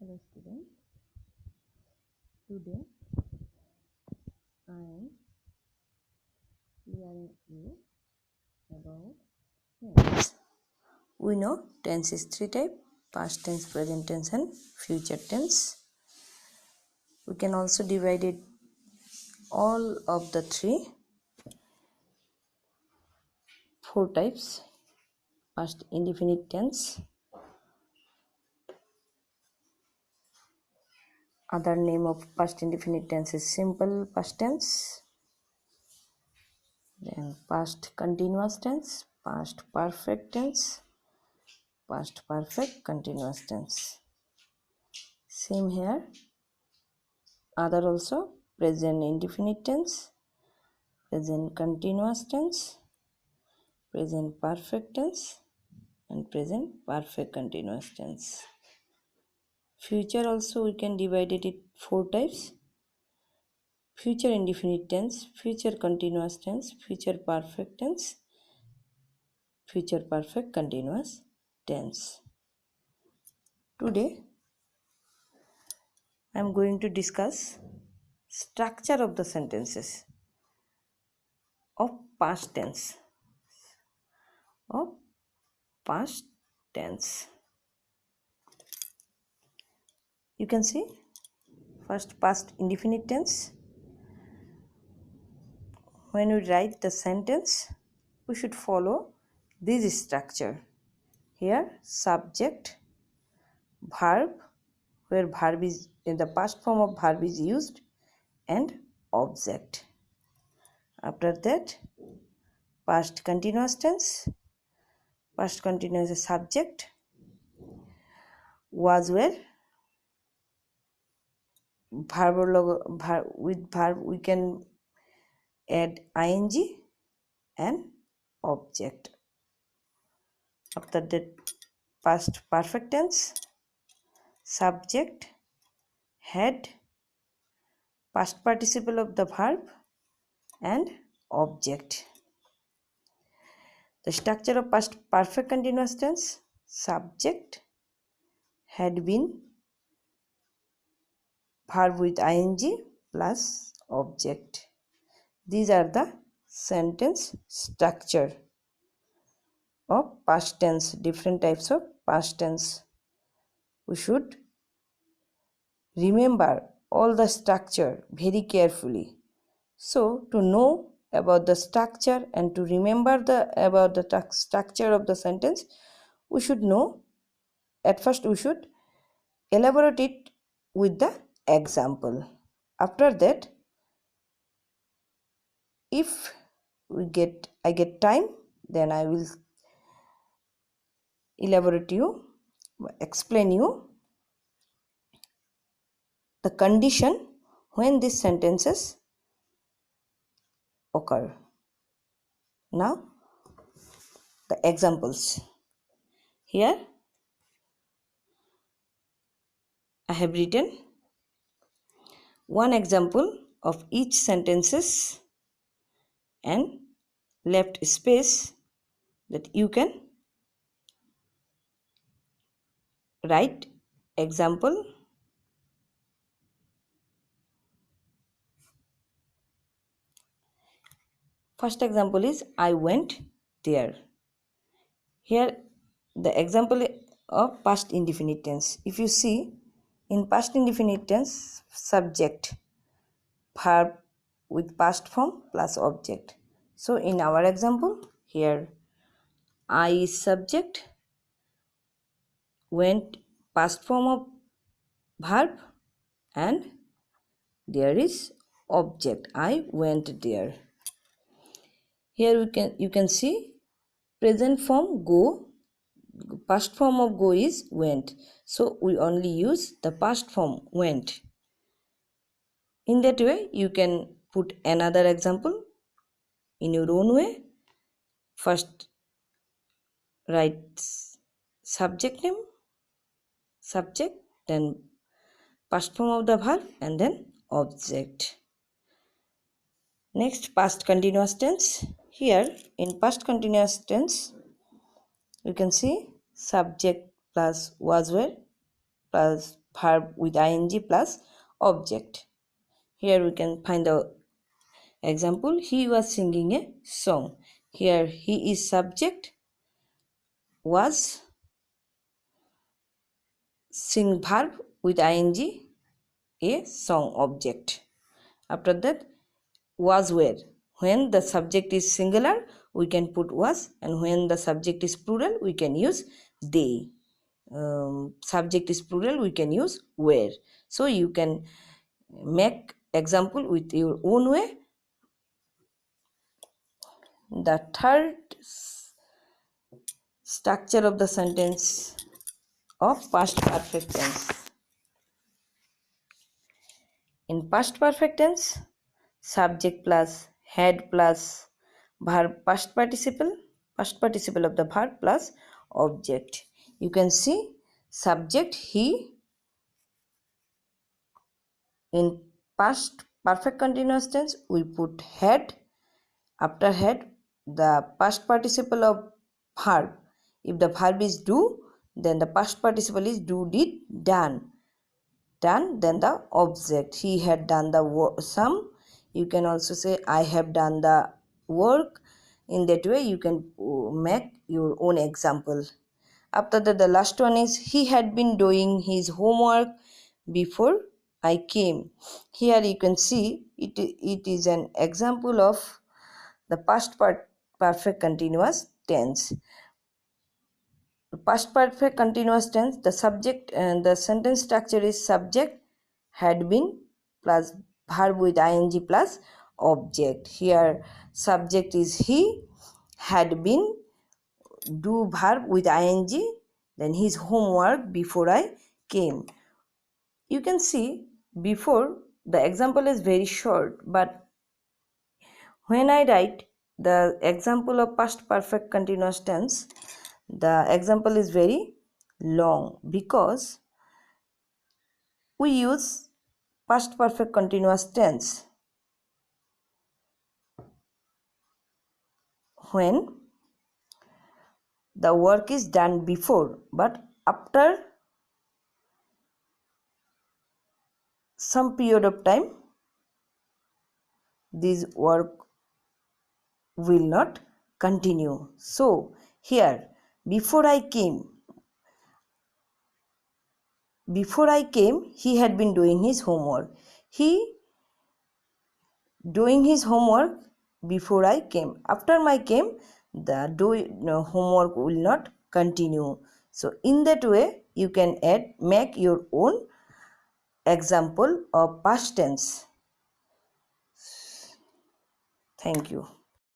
Hello students, today I am clearing you about tense. We know tense is three types: past tense, present tense and future tense. We can also divide it all of the four types: past indefinite tense, other name of past indefinite tense is simple past tense, then past continuous tense, past perfect tense, past perfect continuous tense. Same here, other also present indefinite tense, present continuous tense, present perfect tense and present perfect continuous tense. Future also we can divide it in four types: future indefinite tense, future continuous tense, future perfect tense, future perfect continuous tense. Today I am going to discuss structure of the sentences of past tense. You can see first past indefinite tense. When we write the sentence, we should follow this structure. Here subject, verb, where verb is in the past form of verb is used, and object. After that, past continuous tense. Past continuous is subject, was where with verb we can add ing and object. After that, past perfect tense, subject, head, past participle of the verb and object. The structure of past perfect continuous tense: subject, had been, verb with ing plus object. These are the sentence structure of past tense, different types of past tense. We should remember all the structure very carefully. So to know about the structure and to remember about the structure of the sentence, we should know, at first we should elaborate it with the example. After that, if I get time, then I will explain you the condition when these sentences occur. Now the examples. Here I have written one example of each sentences and left space that you can write example. First example is I went there. Here the example of past indefinite tense. If you see, in past indefinite tense, subject, verb with past form plus object. So in our example, here I is subject, went past form of verb, and there is object, I went there. Here you can see present form go, past form of go is went, so we only use the past form went. In that way you can put another example in your own way. First write subject name, subject, then past form of the verb and then object. Next, past continuous tense. Here in past continuous tense you can see subject plus was were plus verb with ing plus object. Here we can find the example. He was singing a song. Here he is subject, was sing verb with ing, a song object. After that, was were. When the subject is singular, we can put was, and when the subject is plural, we can use they. Subject is plural, we can use were. So you can make example with your own way. The third structure of the sentence of past perfect tense. In past perfect tense, subject plus had plus verb past participle of the verb plus object. You can see subject he. In past perfect continuous tense we put had. After had, the past participle of verb. If the verb is do, then the past participle is do, did, done. Done, then the object. He had done the sum. You can also say I have done the work. In that way you can make your own example. After that, the last one is he had been doing his homework before I came. Here you can see it is an example of the past perfect continuous tense. Past perfect continuous tense, the subject and the sentence structure is subject had been plus verb with ing plus object. Here subject is he, had been, do verb with ing, then his homework before I came. You can see before the example is very short, but when I write the example of past perfect continuous tense, the example is very long because we use past perfect continuous tense when the work is done before, but after some period of time this work will not continue. So here before I came he had been doing his homework. He doing his homework before I came. After my came, the homework will not continue. So in that way you can make your own example of past tense. Thank you.